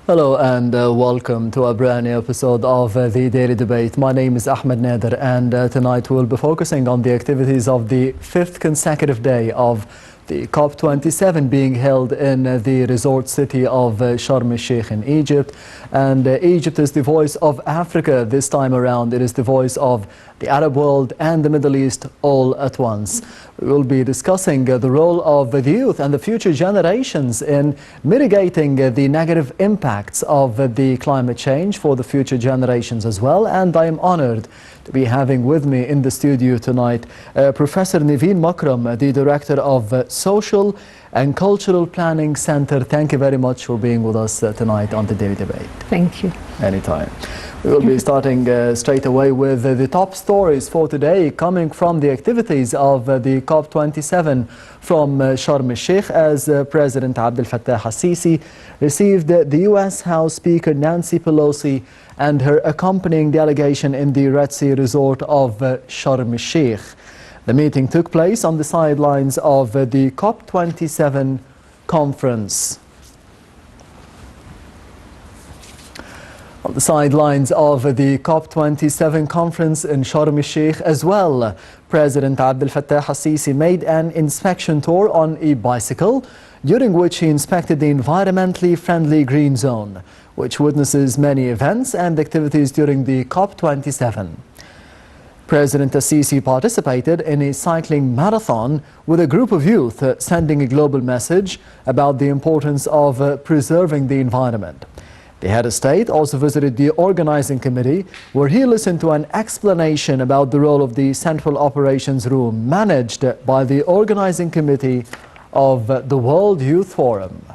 Hello and welcome to a brand new episode of the Daily Debate. My name is Ahmed Nader, and tonight we'll be focusing on the activities of the fifth consecutive day of the COP27 being held in the resort city of Sharm el-Sheikh in Egypt. And Egypt is the voice of Africa this time around. It is the voice of the Arab world and the Middle East all at once. We will be discussing the role of the youth and the future generations in mitigating the negative impacts of the climate change for the future generations as well. And I am honored to be having with me in the studio tonight Professor Nevine Makram, the Director of Social and Cultural Planning Center. Thank you very much for being with us tonight on the Daily Debate. Thank you. Anytime. We will be starting straight away with the top stories for today, coming from the activities of the COP27 from Sharm el-Sheikh, as President Abdel Fattah al-Sisi received the U.S. House Speaker Nancy Pelosi and her accompanying delegation in the Red Sea resort of Sharm el-Sheikh. The meeting took place on the sidelines of the COP27 conference. On the sidelines of the COP27 conference in Sharm el-Sheikh as well, President Abdel Fattah al-Sisi made an inspection tour on a bicycle, during which he inspected the environmentally friendly green zone, which witnesses many events and activities during the COP27. President al-Sisi participated in a cycling marathon with a group of youth, sending a global message about the importance of preserving the environment. The head of state also visited the organizing committee, where he listened to an explanation about the role of the Central Operations Room managed by the organizing committee of the World Youth Forum.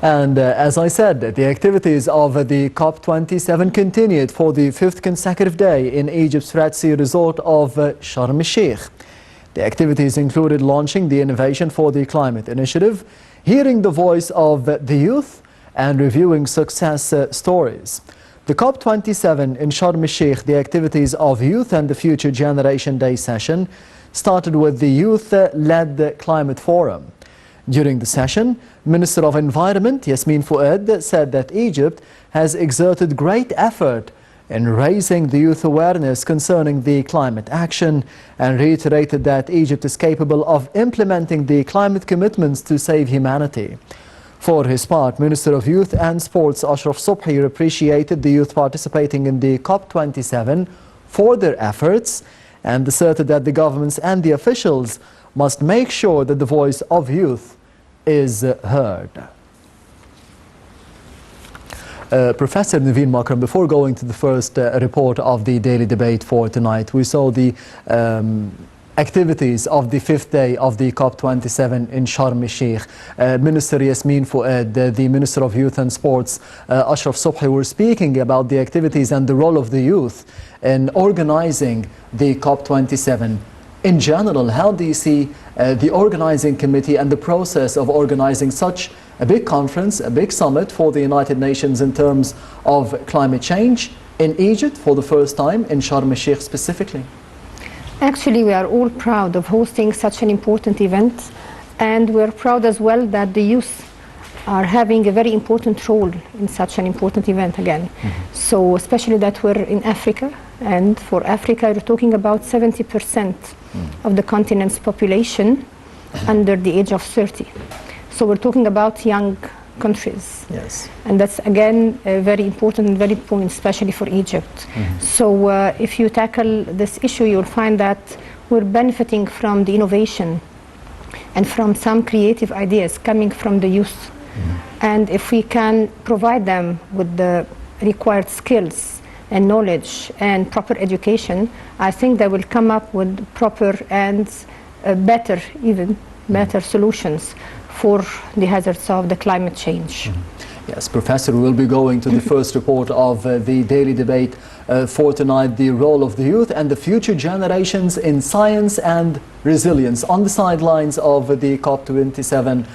And as I said, the activities of the COP27 continued for the fifth consecutive day in Egypt's Red Sea resort of Sharm el-Sheikh. The activities included launching the Innovation for the Climate initiative, hearing the voice of the youth, and reviewing success stories. The COP27 in Sharm el-Sheikh, the activities of Youth and the Future Generation Day session, started with the youth-led climate forum. During the session, Minister of Environment Yasmin Fuad said that Egypt has exerted great effort in raising the youth awareness concerning the climate action, and reiterated that Egypt is capable of implementing the climate commitments to save humanity. For his part, Minister of Youth and Sports Ashraf Subhi appreciated the youth participating in the COP27 for their efforts, and asserted that the governments and the officials must make sure that the voice of youth is heard. Professor Nevine Makram, before going to the first report of the daily debate for tonight, we saw the activities of the fifth day of the COP27 in Sharm el-Sheikh. Minister Yasmin Fuad, the Minister of Youth and Sports, Ashraf Subhi, were speaking about the activities and the role of the youth in organizing the COP27. In general, how do you see the organizing committee and the process of organizing such a big conference, a big summit for the United Nations in terms of climate change in Egypt for the first time, in Sharm el-Sheikh specifically? Actually, we are all proud of hosting such an important event, and we're proud as well that the youth are having a very important role in such an important event again. So especially that we're in Africa, and for Africa we're talking about 70% of the continent's population under the age of 30. So we're talking about young countries. Yes. And that's again very important and very important, especially for Egypt. So if you tackle this issue, you'll find that we're benefiting from the innovation and from some creative ideas coming from the youth. And if we can provide them with the required skills and knowledge and proper education, I think they will come up with proper and better solutions for the hazards of the climate change. Yes, Professor, we'll be going to the first report of the daily debate for tonight, the role of the youth and the future generations in science and resilience, on the sidelines of the COP27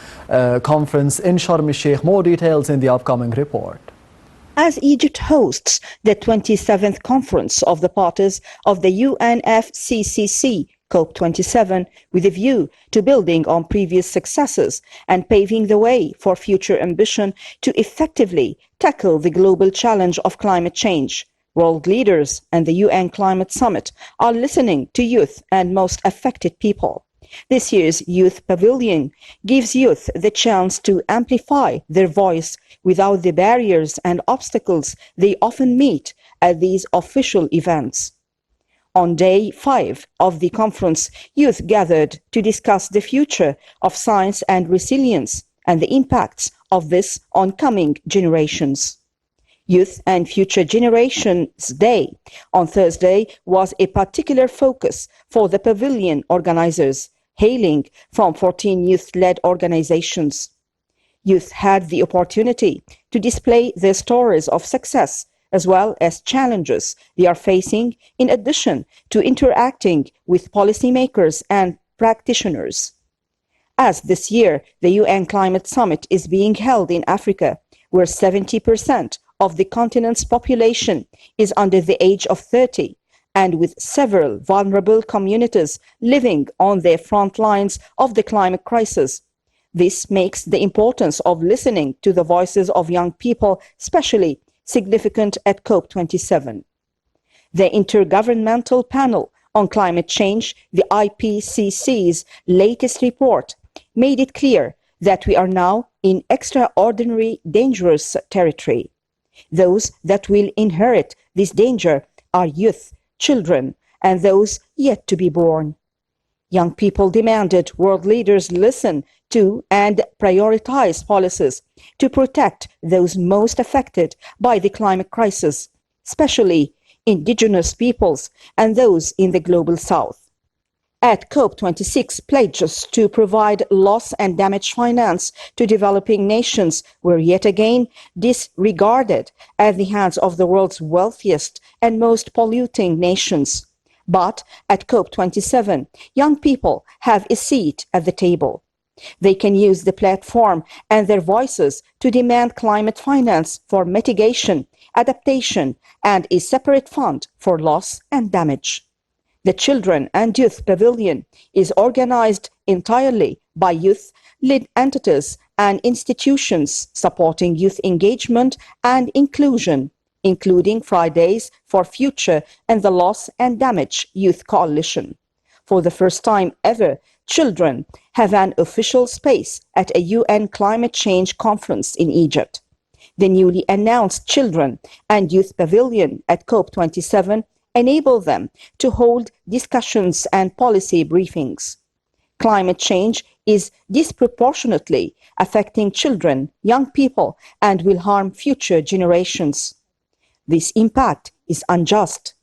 conference in Sharm el-Sheikh. More details in the upcoming report. As Egypt hosts the 27th conference of the parties of the UNFCCC COP27 with a view to building on previous successes and paving the way for future ambition to effectively tackle the global challenge of climate change. World leaders and the UN Climate Summit are listening to youth and most affected people. This year's Youth Pavilion gives youth the chance to amplify their voice without the barriers and obstacles they often meet at these official events. On day 5 of the conference, youth gathered to discuss the future of science and resilience and the impacts of this on coming generations. Youth and Future Generations Day on Thursday was a particular focus for the pavilion organizers, hailing from 14 youth-led organizations. Youth had the opportunity to display their stories of success as well as challenges they are facing, in addition to interacting with policymakers and practitioners. As this year, the UN Climate Summit is being held in Africa, where 70% of the continent's population is under the age of 30, and with several vulnerable communities living on the front lines of the climate crisis. This makes the importance of listening to the voices of young people especially significant at COP27. The Intergovernmental Panel on Climate Change, the IPCC's latest report, made it clear that we are now in extraordinary dangerous territory. Those that will inherit this danger are youth, children, and those yet to be born. Young people demanded world leaders listen to and prioritize policies to protect those most affected by the climate crisis, especially indigenous peoples and those in the global south. At COP26, pledges to provide loss and damage finance to developing nations were yet again disregarded at the hands of the world's wealthiest and most polluting nations. But at COP27, young people have a seat at the table. They can use the platform and their voices to demand climate finance for mitigation, adaptation, and a separate fund for loss and damage. The Children and Youth Pavilion is organized entirely by youth-led entities and institutions supporting youth engagement and inclusion, including Fridays for Future and the Loss and Damage Youth Coalition. For the first time ever, children have an official space at a UN climate change conference in Egypt. The newly announced Children and Youth Pavilion at COP27 enable them to hold discussions and policy briefings. Climate change is disproportionately affecting children, young people, and will harm future generations. This impact is unjust.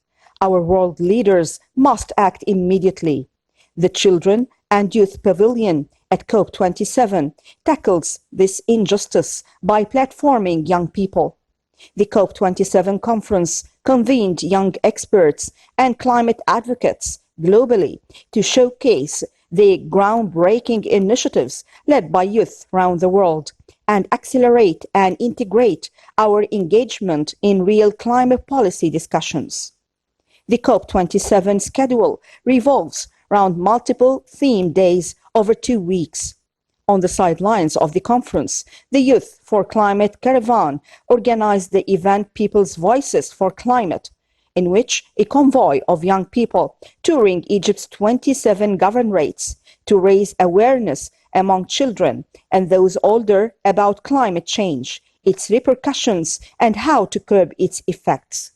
Our world leaders must act immediately. The Children and Youth Pavilion at COP27 tackles this injustice by platforming young people. The COP27 conference convened young experts and climate advocates globally to showcase the groundbreaking initiatives led by youth around the world and accelerate and integrate our engagement in real climate policy discussions. The COP27 schedule revolves around multiple theme days over 2 weeks. On the sidelines of the conference, the Youth for Climate Caravan organized the event People's Voices for Climate, in which a convoy of young people touring Egypt's 27 governorates to raise awareness among children and those older about climate change, its repercussions, and how to curb its effects.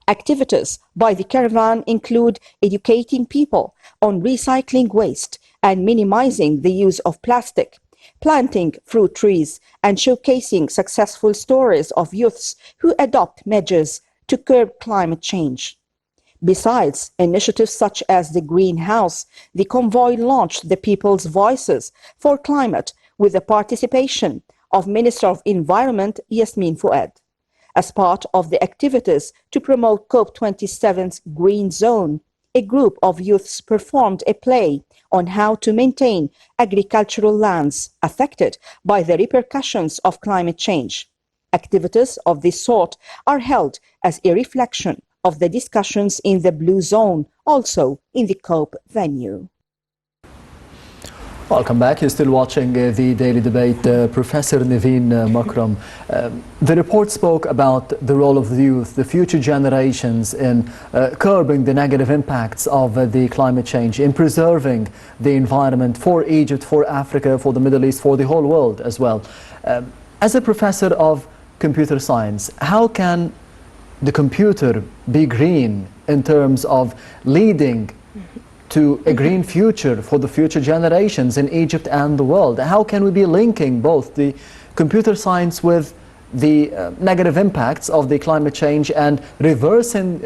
Activities by the caravan include educating people on recycling waste and minimizing the use of plastic, planting fruit trees, and showcasing successful stories of youths who adopt measures to curb climate change. Besides initiatives such as the Greenhouse, the convoy launched the People's Voices for Climate with the participation of Minister of Environment Yasmin Fouad. As part of the activities to promote COP27's Green Zone, a group of youths performed a play on how to maintain agricultural lands affected by the repercussions of climate change. Activities of this sort are held as a reflection of the discussions in the Blue Zone, also in the COP venue. Welcome back. You're still watching the Daily Debate. Professor Nevine, Makram, the report spoke about the role of the youth, the future generations in curbing the negative impacts of the climate change, in preserving the environment for Egypt, for Africa, for the Middle East, for the whole world as well. As a professor of computer science, how can the computer be green in terms of leading to a green future for the future generations in Egypt and the world? How can we be linking both the computer science with the negative impacts of the climate change and reversing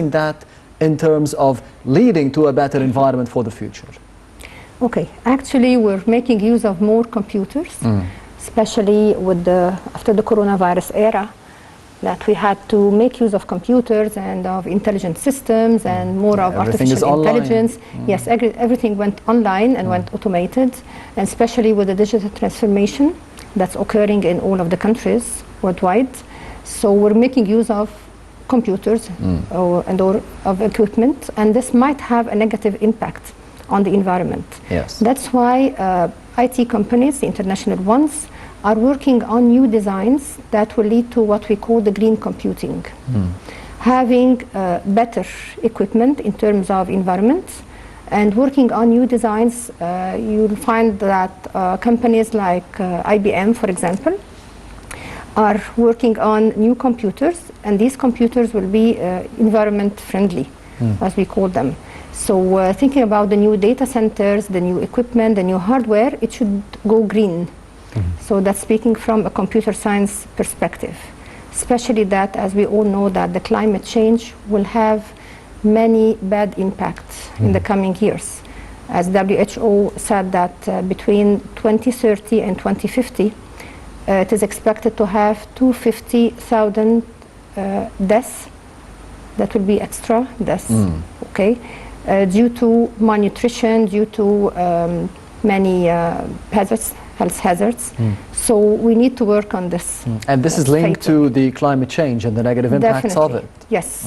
that in terms of leading to a better environment for the future? Okay, actually we're making use of more computers, especially with after the coronavirus era, that we had to make use of computers and of intelligent systems and more of artificial intelligence. Yes, everything went online and went automated, and especially with the digital transformation that's occurring in all of the countries worldwide. So we're making use of computers and of equipment, and this might have a negative impact on the environment. Yes. That's why IT companies, the international ones, are working on new designs that will lead to what we call the green computing. Having better equipment in terms of environment and working on new designs, you'll find that companies like IBM, for example, are working on new computers, and these computers will be environment friendly, as we call them. So thinking about the new data centers, the new equipment, the new hardware, it should go green. So that's speaking from a computer science perspective, especially that, as we all know, that the climate change will have many bad impacts in the coming years. As WHO said that between 2030 and 2050, it is expected to have 250,000 deaths. That will be extra deaths, okay, due to malnutrition, due to many health hazards. So we need to work on this. And this is linked to the climate change and the negative impacts of it. Yes.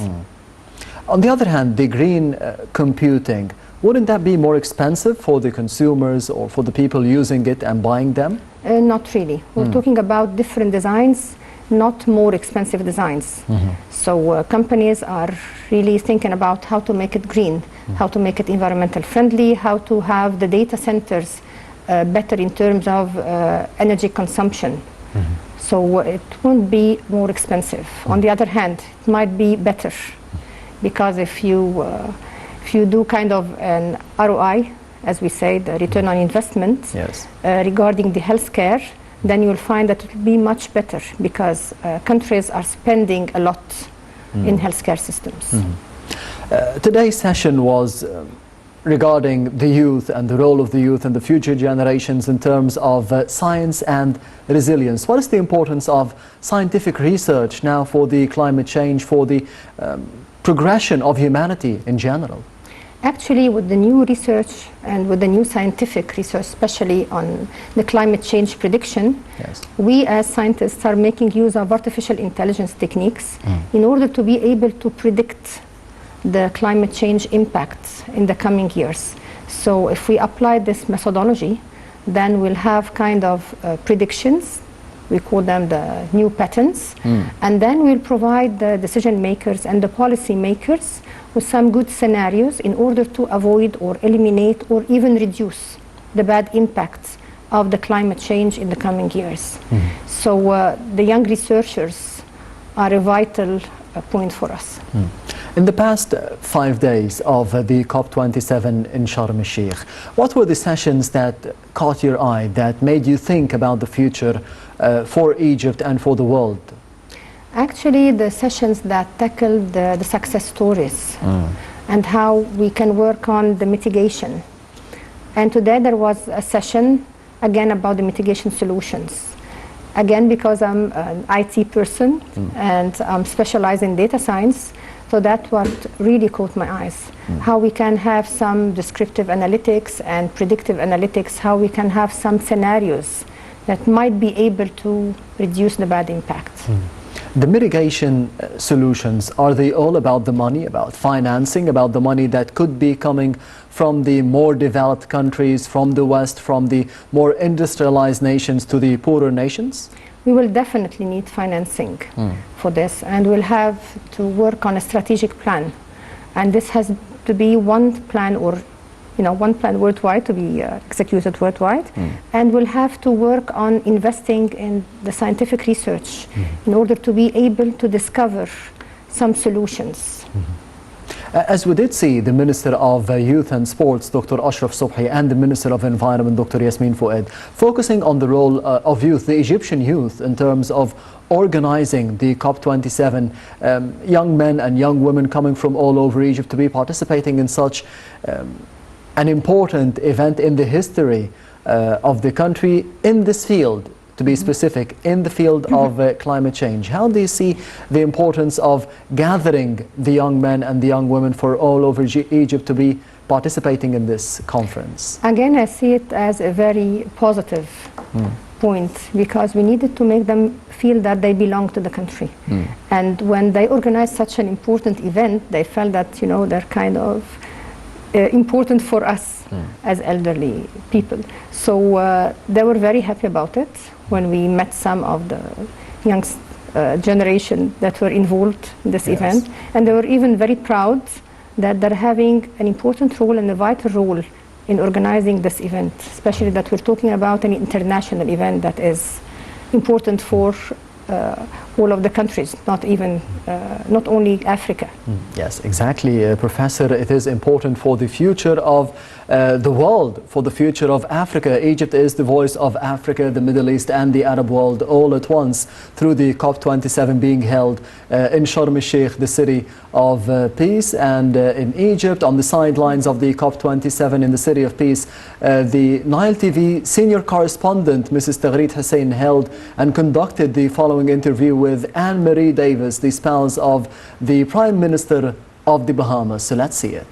On the other hand, the green computing, wouldn't that be more expensive for the consumers or for the people using it and buying them? Not really. We're talking about different designs, not more expensive designs. So companies are really thinking about how to make it green, how to make it environmental friendly, how to have the data centers better in terms of energy consumption. So it won't be more expensive. On the other hand, it might be better, because if you do kind of an ROI, as we say, the return on investment, regarding the healthcare, then you'll find that it will be much better, because countries are spending a lot in healthcare systems. Today's session was regarding the youth and the role of the youth and the future generations in terms of science and resilience. What is the importance of scientific research now for the climate change, for the progression of humanity in general? Actually, with the new research and with the new scientific research, especially on the climate change prediction, we as scientists are making use of artificial intelligence techniques in order to be able to predict the climate change impacts in the coming years. So if we apply this methodology, then we'll have kind of predictions. We call them the new patterns. And then we'll provide the decision makers and the policy makers with some good scenarios in order to avoid or eliminate or even reduce the bad impacts of the climate change in the coming years. So the young researchers are a vital point for us. In the past 5 days of the COP27 in Sharm el-Sheikh, what were the sessions that caught your eye, that made you think about the future for Egypt and for the world? Actually, the sessions that tackled the success stories and how we can work on the mitigation. And today there was a session again about the mitigation solutions. Again, because I'm an IT person and I'm specialized in data science, so that's what really caught my eyes. How we can have some descriptive analytics and predictive analytics, how we can have some scenarios that might be able to reduce the bad impact. The mitigation solutions, are they all about the money, about financing, about the money that could be coming from the more developed countries, from the West, from the more industrialized nations to the poorer nations? We will definitely need financing for this, and we'll have to work on a strategic plan. And this has to be one plan, or one plan worldwide, to be executed worldwide. And we'll have to work on investing in the scientific research in order to be able to discover some solutions. As we did see the Minister of Youth and Sports, Dr. Ashraf Subhi, and the Minister of Environment, Dr. Yasmin Fouad, focusing on the role of youth, the Egyptian youth, in terms of organizing the COP27, young men and young women coming from all over Egypt to be participating in such an important event in the history of the country in this field, to be specific, in the field of climate change. How do you see the importance of gathering the young men and the young women for all over Egypt to be participating in this conference? Again, I see it as a very positive point, because we needed to make them feel that they belong to the country. And when they organize such an important event, they felt that, they're kind of important for us as elderly people. So they were very happy about it when we met some of the young generation that were involved in this event. And they were even very proud that they're having an important role and a vital role in organizing this event, especially that we're talking about an international event that is important for all of the countries, not only Africa. Yes, exactly, Professor. It is important for the future of the world, for the future of Africa. Egypt is the voice of Africa, the Middle East and the Arab world all at once through the COP27 being held in Sharm el-Sheikh, the city of peace, and in Egypt on the sidelines of the COP27 in the city of peace. The Nile TV senior correspondent, Mrs. Taghreed Hussein, held and conducted the following interview with Anne-Marie Davis, the spouse of the Prime Minister of the Bahamas. So let's see it.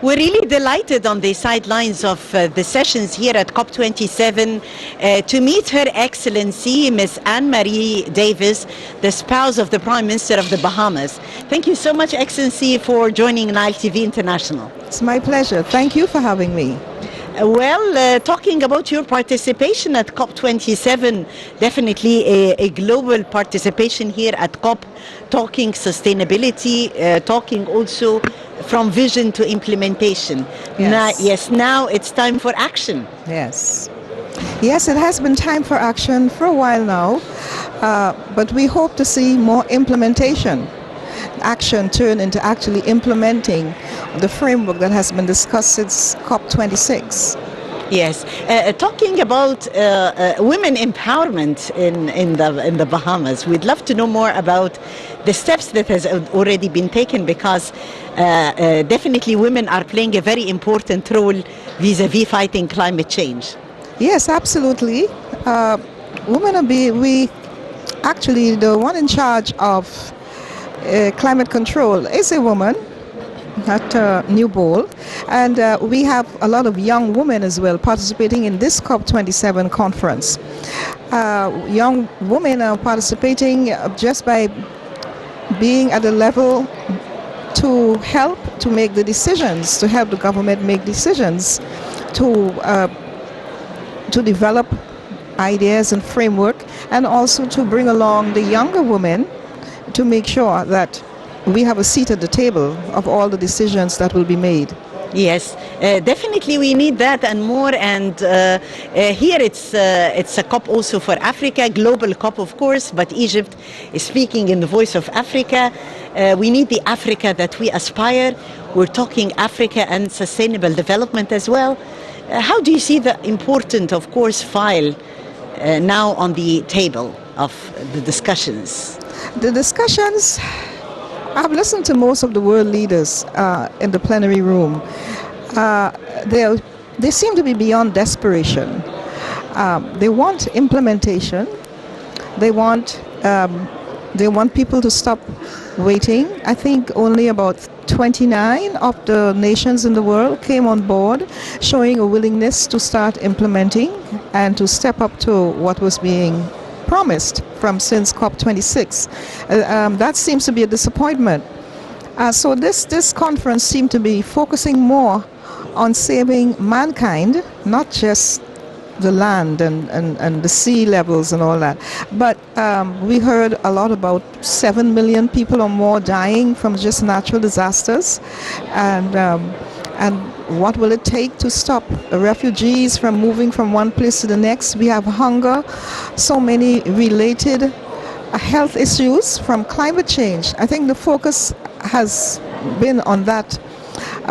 We're really delighted on the sidelines of the sessions here at COP27 to meet Her Excellency, Miss Anne-Marie Davis, the spouse of the Prime Minister of the Bahamas. Thank you so much, Excellency, for joining Nile TV International. It's my pleasure. Thank you for having me. Well, talking about your participation at COP27, definitely a global participation here at COP, talking sustainability, talking also from vision to implementation. Yes. Now it's time for action. Yes. Yes, it has been time for action for a while now, but we hope to see more implementation. Action turn into actually implementing the framework that has been discussed since COP26. Yes, talking about women empowerment in the Bahamas, we'd love to know more about the steps that has already been taken, because definitely women are playing a very important role vis-a-vis fighting climate change. Yes, absolutely. Women are actually the one in charge of climate control is a woman at New Bowl, and we have a lot of young women as well participating in this COP27 conference. Young women are participating just by being at a level to help to make the decisions, to help the government make decisions, to develop ideas and framework, and also to bring along the younger women to make sure that we have a seat at the table of all the decisions that will be made. Yes, definitely we need that and more. And here it's a COP also for Africa, global COP of course, but Egypt is speaking in the voice of Africa. We need the Africa that we aspire. We're talking Africa and sustainable development as well. How do you see the important, of course, file now on the table of the discussions? The discussions, I've listened to most of the world leaders in the plenary room. They seem to be beyond desperation. They want implementation, They want people to stop waiting. I think only about 29 of the nations in the world came on board, showing a willingness to start implementing and to step up to what was being promised from since COP26. That seems to be a disappointment. So this conference seemed to be focusing more on saving mankind, not just the land and the sea levels and all that. But we heard a lot about 7 million people or more dying from just natural disasters. And what will it take to stop refugees from moving from one place to the next? We have hunger, so many related health issues from climate change. I think the focus has been on that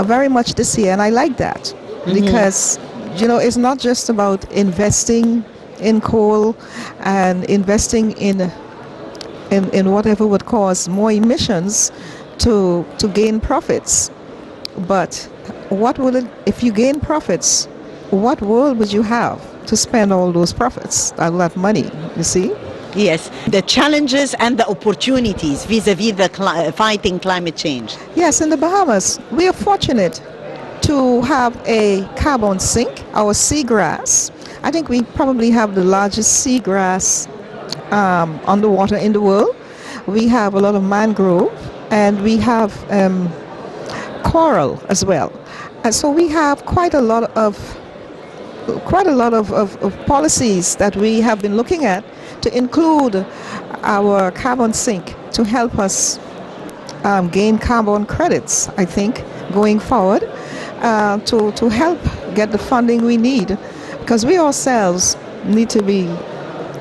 very much this year, and I like that because it's not just about investing in coal and investing in whatever would cause more emissions to gain profits. But what will it, if you gain profits, what world would you have to spend all those profits, all that money, you see? Yes, the challenges and the opportunities vis-a-vis the fighting climate change. Yes, in the Bahamas, we are fortunate to have a carbon sink, our seagrass. I think we probably have the largest seagrass underwater in the world. We have a lot of mangrove, and we have coral as well. And so we have quite a lot of policies that we have been looking at to include our carbon sink to help us gain carbon credits, I think, going forward, to help get the funding we need, because we ourselves need to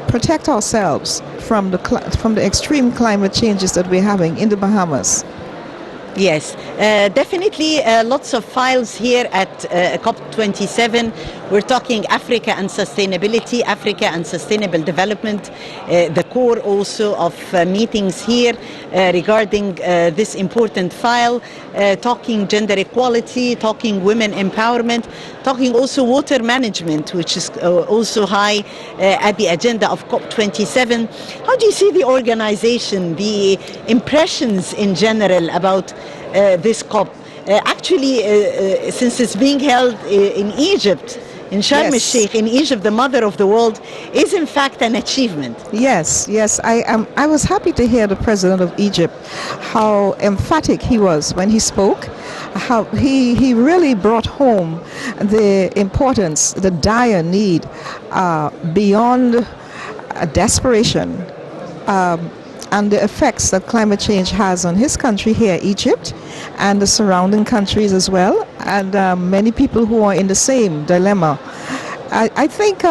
protect ourselves from the extreme climate changes that we're having in the Bahamas. Yes, definitely lots of files here at COP27. We're talking Africa and sustainability, Africa and sustainable development, the core also of meetings here regarding this important file, talking gender equality, talking women empowerment, talking also water management, which is also high at the agenda of COP27. How do you see the organization, the impressions in general about this COP? Actually, since it's being held in Egypt, in Sharm el-Sheikh, in Egypt, the mother of the world, is in fact an achievement. Yes, I was happy to hear the president of Egypt, how emphatic he was when he spoke, how he really brought home the importance, the dire need beyond desperation, and the effects that climate change has on his country here, Egypt, and the surrounding countries as well, and many people who are in the same dilemma. I think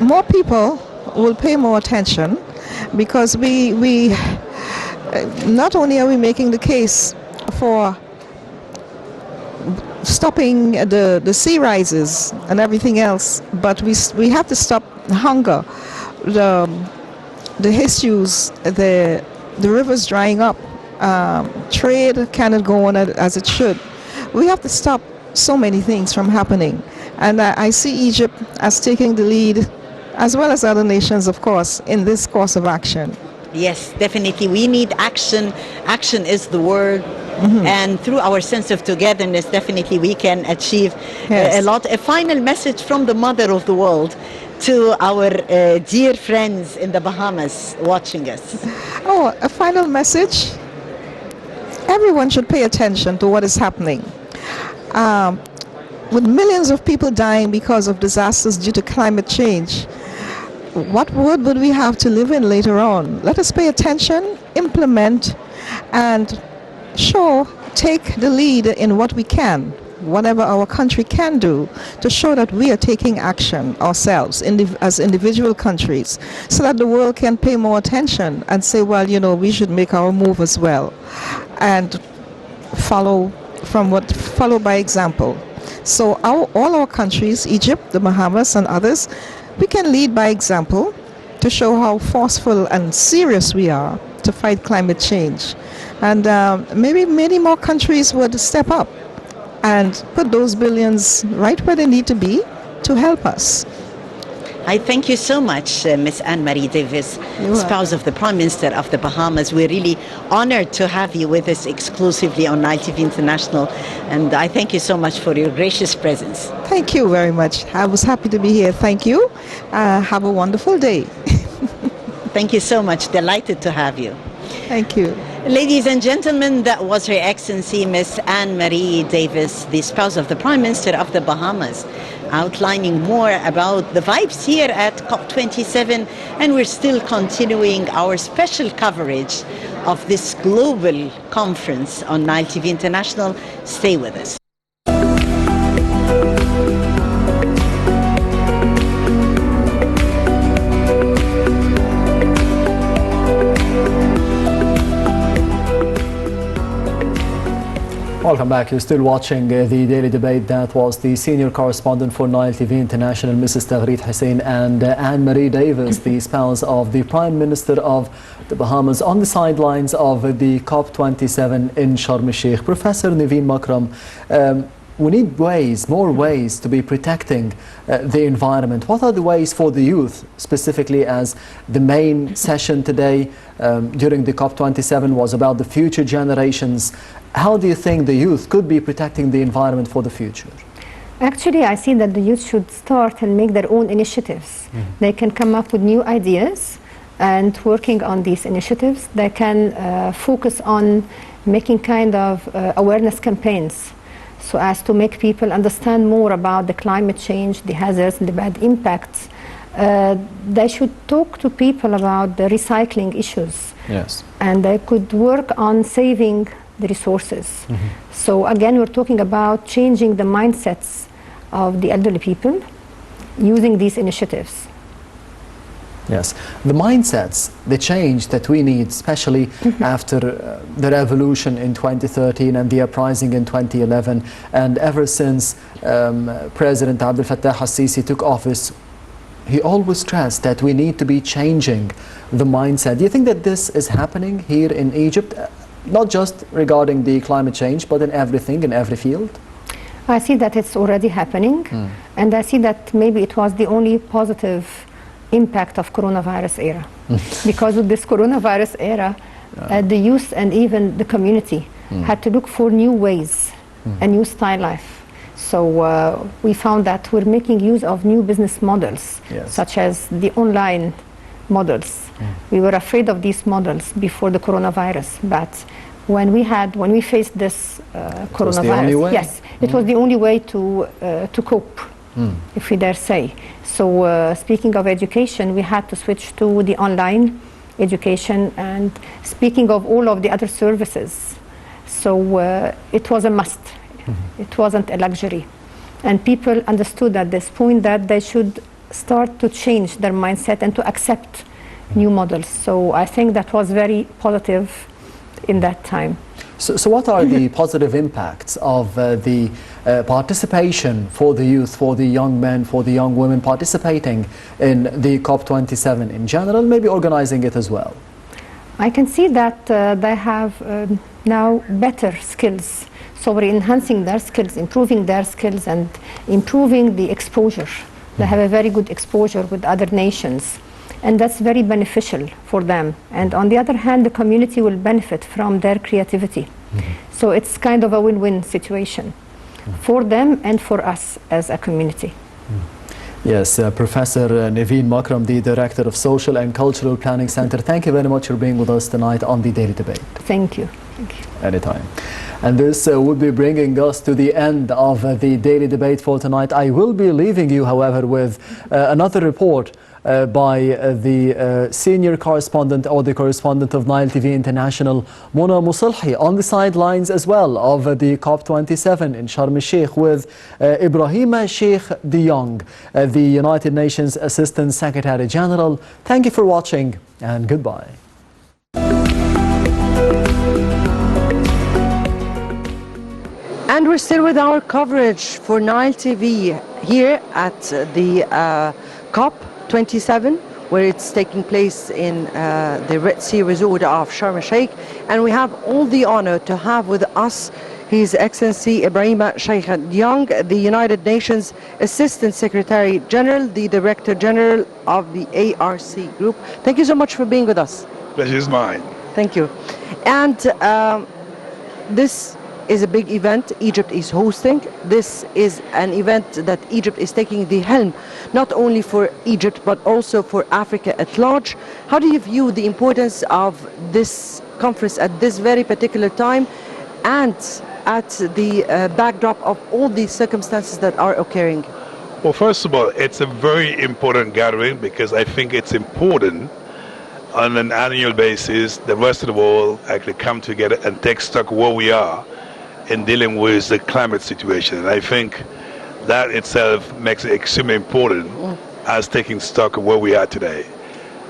more people will pay more attention, because we not only are we making the case for stopping the sea rises and everything else, but we have to stop hunger, the issues, the rivers drying up, trade cannot go on as it should. We have to stop so many things from happening, and I see Egypt as taking the lead, as well as other nations, of course, in this course of action. Yes, definitely. We need action. Action is the word. And through our sense of togetherness, definitely we can achieve a lot. A final message from the mother of the world to our dear friends in the Bahamas watching us. Oh, a final message. Everyone should pay attention to what is happening. With millions of people dying because of disasters due to climate change, what world would we have to live in later on? Let us pay attention, implement, and take the lead in what we can, whatever our country can do, to show that we are taking action ourselves as individual countries, so that the world can pay more attention and say, well, we should make our move as well, and follow by example. So all our countries, Egypt, the Bahamas, and others, we can lead by example to show how forceful and serious we are to fight climate change. And maybe many more countries would step up and put those billions right where they need to be to help us. I thank you so much, Miss Anne-Marie Davis, spouse of the Prime Minister of the Bahamas. We're really honored to have you with us exclusively on Nile TV International, and I thank you so much for your gracious presence. Thank you very much. I was happy to be here. Thank you. Have a wonderful day. Thank you so much. Delighted to have you. Thank you. Ladies and gentlemen, that was Her Excellency Miss Anne-Marie Davis, the spouse of the Prime Minister of the Bahamas, outlining more about the vibes here at COP27, and we're still continuing our special coverage of this global conference on Nile TV International. Stay with us. Welcome back. You're still watching the daily debate. That was the senior correspondent for Nile TV International, Mrs. Taghreed Hussein, and Anne-Marie Davis, the spouse of the Prime Minister of the Bahamas, on the sidelines of the COP27 in Sharm el-Sheikh. Professor Nevine Makram, we need more ways to be protecting the environment. What are the ways for the youth, specifically, as the main session today during the COP27 was about the future generations? How do you think the youth could be protecting the environment for the future? Actually, I see that the youth should start and make their own initiatives. They can come up with new ideas, and working on these initiatives, they can focus on making kind of awareness campaigns, so as to make people understand more about the climate change, the hazards, and the bad impacts. They should talk to people about the recycling issues. Yes. And they could work on saving the resources. So again, we're talking about changing the mindsets of the elderly people using these initiatives. Yes, the mindsets, the change that we need, especially after the revolution in 2013 and the uprising in 2011, and ever since President Abdel Fattah al-Sisi took office, he always stressed that we need to be changing the mindset. Do you think that this is happening here in Egypt, not just regarding the climate change, but in everything, in every field? I see that it's already happening, and I see that maybe it was the only positive impact of coronavirus era. Because with this coronavirus era, the youth and even the community had to look for new ways, a new style life. So we found that we're making use of new business models, such as the online models. We were afraid of these models before the coronavirus, but when we faced this coronavirus, yes, it was the only way to cope, if we dare say. So speaking of education, we had to switch to the online education, and speaking of all of the other services. So it was a must. It wasn't a luxury. And people understood at this point that they should start to change their mindset and to accept new models. So I think that was very positive in that time. So what are the positive impacts of the participation for the youth, for the young men, for the young women participating in the COP27 in general, maybe organizing it as well? I can see that they have now better skills. So we're enhancing their skills, improving their skills, and improving the exposure. They have a very good exposure with other nations, and that's very beneficial for them. And on the other hand, the community will benefit from their creativity. So it's kind of a win-win situation for them and for us as a community. Yes, Professor Nevine Makram, the Director of Social and Cultural Planning Center, thank you very much for being with us tonight on the Daily Debate. Thank you. Thank you. Anytime. And this would be bringing us to the end of the Daily Debate for tonight. I will be leaving you, however, with another report by the senior correspondent or the correspondent of Nile TV International, Mona Musalhi, on the sidelines as well of the COP27 in Sharm el-Sheikh with Ibrahima Sheikh de Jong, the United Nations Assistant Secretary General. Thank you for watching, and goodbye. And we're still with our coverage for Nile TV here at the COP27, where it's taking place in the Red Sea resort of Sharm el-Sheikh. And we have all the honor to have with us His Excellency Ibrahima Sheikh Diong, the United Nations Assistant Secretary General, the Director General of the ARC Group. Thank you so much for being with us. Pleasure is mine. Thank you. And this is a big event Egypt is hosting. This is an event that Egypt is taking the helm, not only for Egypt, but also for Africa at large. How do you view the importance of this conference at this very particular time and at the backdrop of all these circumstances that are occurring? Well, first of all, it's a very important gathering because I think it's important on an annual basis the rest of the world actually come together and take stock of where we are in dealing with the climate situation. And I think that itself makes it extremely important as taking stock of where we are today.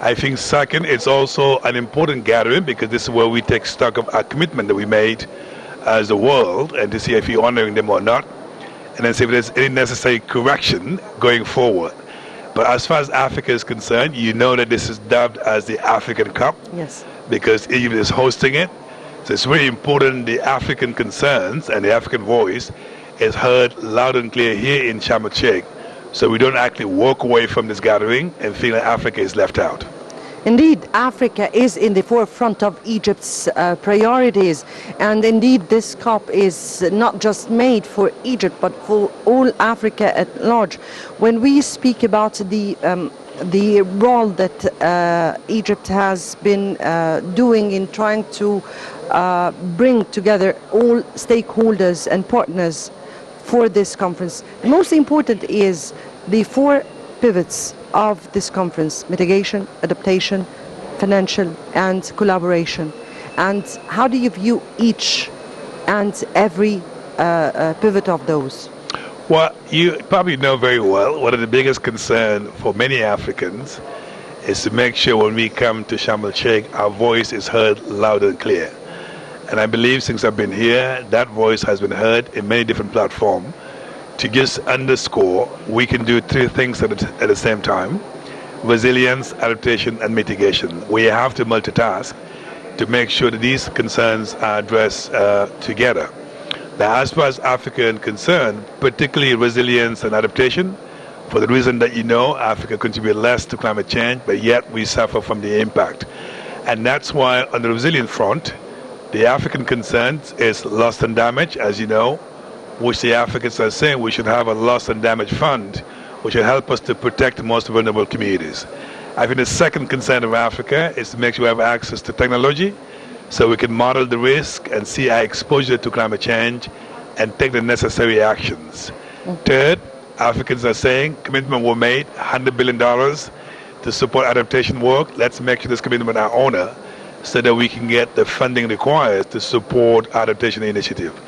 I think second, it's also an important gathering because this is where we take stock of our commitment that we made as a world and to see if we're honoring them or not, and then see if there's any necessary correction going forward. But as far as Africa is concerned, you know that this is dubbed as the African Cup. Yes. Because Egypt is hosting it. So it's really important the African concerns and the African voice is heard loud and clear here in Sharm el-Sheikh. So we don't actually walk away from this gathering and feel that Africa is left out. Indeed, Africa is in the forefront of Egypt's priorities, and indeed this COP is not just made for Egypt but for all Africa at large. When we speak about the role that Egypt has been doing in trying to bring together all stakeholders and partners for this conference, the most important is the four pivots of this conference: mitigation, adaptation, financial, and collaboration. And how do you view each and every pivot of those? Well, you probably know very well one of the biggest concerns for many Africans is to make sure when we come to Sharm el-Sheikh, our voice is heard loud and clear. And I believe since I've been here, that voice has been heard in many different platforms. To just underscore, we can do three things at the same time: resilience, adaptation, and mitigation. We have to multitask to make sure that these concerns are addressed together. Now, as far as Africa is concerned, particularly resilience and adaptation, for the reason that you know, Africa contributes less to climate change, but yet we suffer from the impact. And that's why on the resilience front, the African concern is loss and damage, as you know, which the Africans are saying we should have a loss and damage fund, which will help us to protect the most vulnerable communities. I think the second concern of Africa is to make sure we have access to technology so we can model the risk and see our exposure to climate change and take the necessary actions. Third, Africans are saying commitment were made, $100 billion to support adaptation work. Let's make sure this commitment are honored so that we can get the funding required to support adaptation initiative.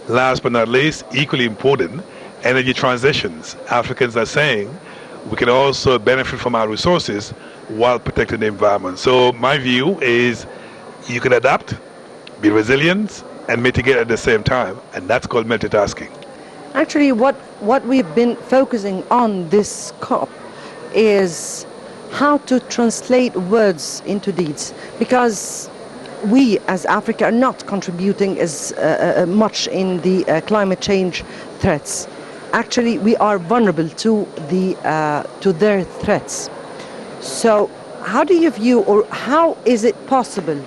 Last but not least, equally important, energy transitions. Africans are saying we can also benefit from our resources while protecting the environment. So my view is you can adapt, be resilient, and mitigate at the same time, and that's called multitasking. Actually, what we've been focusing on this COP is how to translate words into deeds, because we as Africa are not contributing as much in the climate change threats. Actually, we are vulnerable to their threats. So how do you view, or how is it possible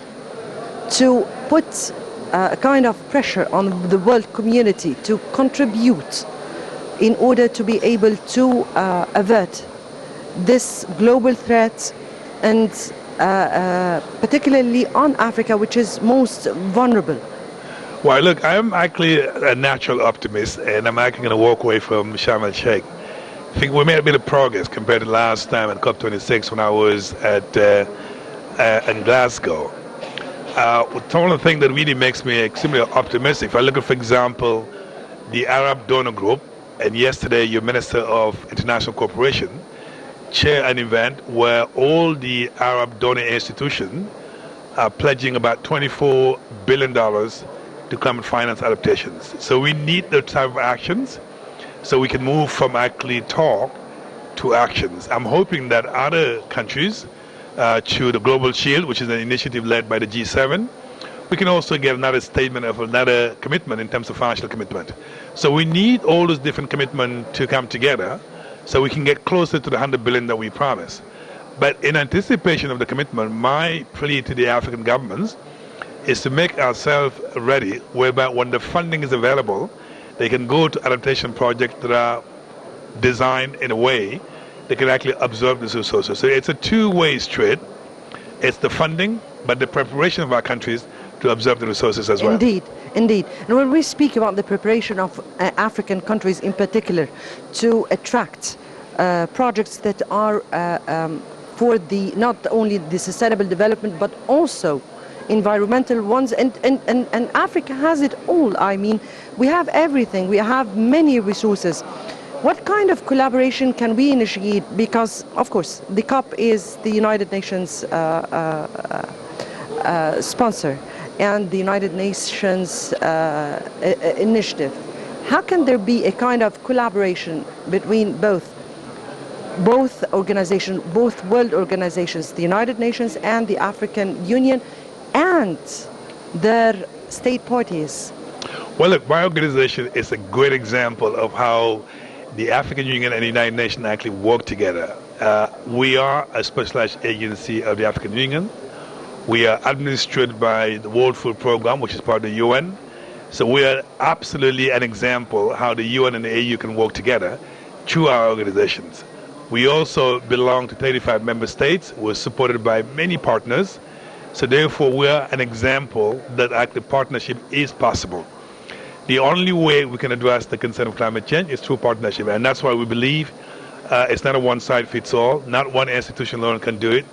to put a kind of pressure on the world community to contribute in order to be able to avert this global threat, and particularly on Africa, which is most vulnerable? Well, look, I'm actually a natural optimist, and I'm actually going to walk away from Sharm el-Sheikh. I think we made a bit of progress compared to last time at COP26 when I was in Glasgow. One of the things that really makes me extremely optimistic, if I look at, for example, the Arab Donor Group, and yesterday your Minister of International Cooperation chair an event where all the Arab donor institutions are pledging about $24 billion to climate finance adaptations. So we need the type of actions so we can move from actually talk to actions. I'm hoping that other countries, through the Global Shield, which is an initiative led by the G7, we can also get another statement of another commitment in terms of financial commitment. So we need all those different commitments to come together so we can get closer to the 100 billion that we promise. But in anticipation of the commitment, my plea to the African governments is to make ourselves ready, whereby when the funding is available, they can go to adaptation projects that are designed in a way they can actually absorb these resources. So it's a two-way street. It's the funding, but the preparation of our countries to absorb the resources as well. Indeed, indeed. And when we speak about the preparation of African countries in particular to attract projects that are for the not only the sustainable development but also environmental ones, and Africa has it all. I mean, we have everything, we have many resources. What kind of collaboration can we initiate? Because, of course, the COP is the United Nations sponsor and the United Nations initiative. How can there be a kind of collaboration between both organizations, both world organizations, the United Nations and the African Union, and their state parties? Well, look, my organization is a great example of how the African Union and the United Nations actually work together. We are a specialized agency of the African Union. We are administered by the World Food Programme, which is part of the UN. So we are absolutely an example how the UN and the AU can work together through our organizations. We also belong to 35 member states. We're supported by many partners. So therefore, we are an example that actually partnership is possible. The only way we can address the concern of climate change is through partnership. And that's why we believe it's not a one-size-fits-all. Not one institution alone can do it.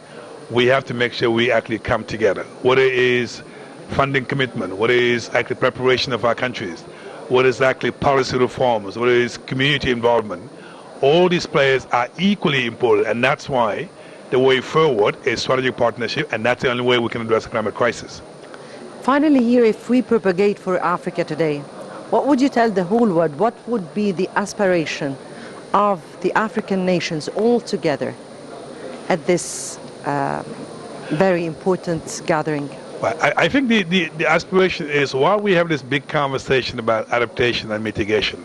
We have to make sure we actually come together. Whether it is funding commitment, whether it is actually preparation of our countries, whether it's actually policy reforms, whether it is community involvement, all these players are equally important. And that's why the way forward is strategic partnership, and that's the only way we can address the climate crisis. Finally, here, if we propagate for Africa today, what would you tell the whole world? What would be the aspiration of the African nations all together at this very important gathering? Well, I think the aspiration is, while we have this big conversation about adaptation and mitigation,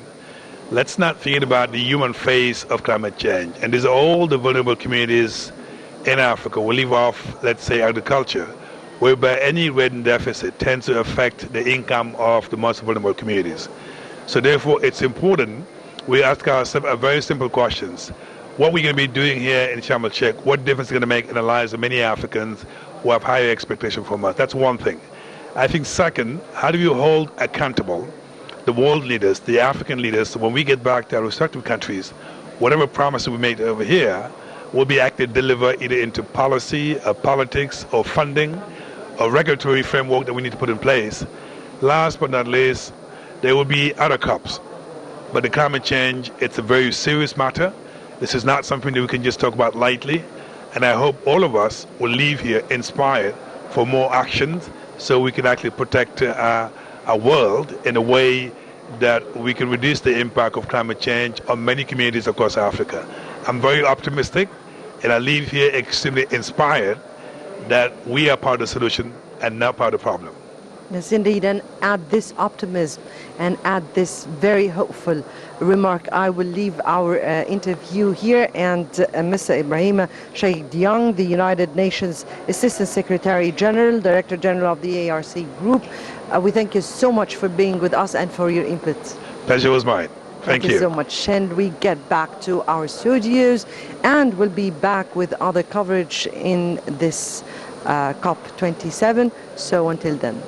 let's not forget about the human face of climate change. And these are all the vulnerable communities in Africa. We leave off, let's say, agriculture, whereby any revenue deficit tends to affect the income of the most vulnerable communities. So therefore, it's important we ask ourselves a very simple questions. What we're going to be doing here in Sharm el-Sheikh, what difference is it going to make in the lives of many Africans who have higher expectations from us? That's one thing. I think second, how do you hold accountable the world leaders, the African leaders, so when we get back to our respective countries, whatever promises we made over here will be actually delivered either into policy, or politics, or funding, or regulatory framework that we need to put in place. Last but not least, there will be other COPs. But the climate change, it's a very serious matter. This is not something that we can just talk about lightly. And I hope all of us will leave here inspired for more actions so we can actually protect our world in a way that we can reduce the impact of climate change on many communities across Africa. I'm very optimistic, and I leave here extremely inspired that we are part of the solution and not part of the problem. Yes, indeed, and add this optimism and add this very hopeful remark. I will leave our interview here, and Mr. Ibrahim Sheikh Diang, the United Nations Assistant Secretary General, Director General of the ARC Group, we thank you so much for being with us and for your input. Pleasure was mine. Thank you so much. And we get back to our studios, and we'll be back with other coverage in this COP27. So until then.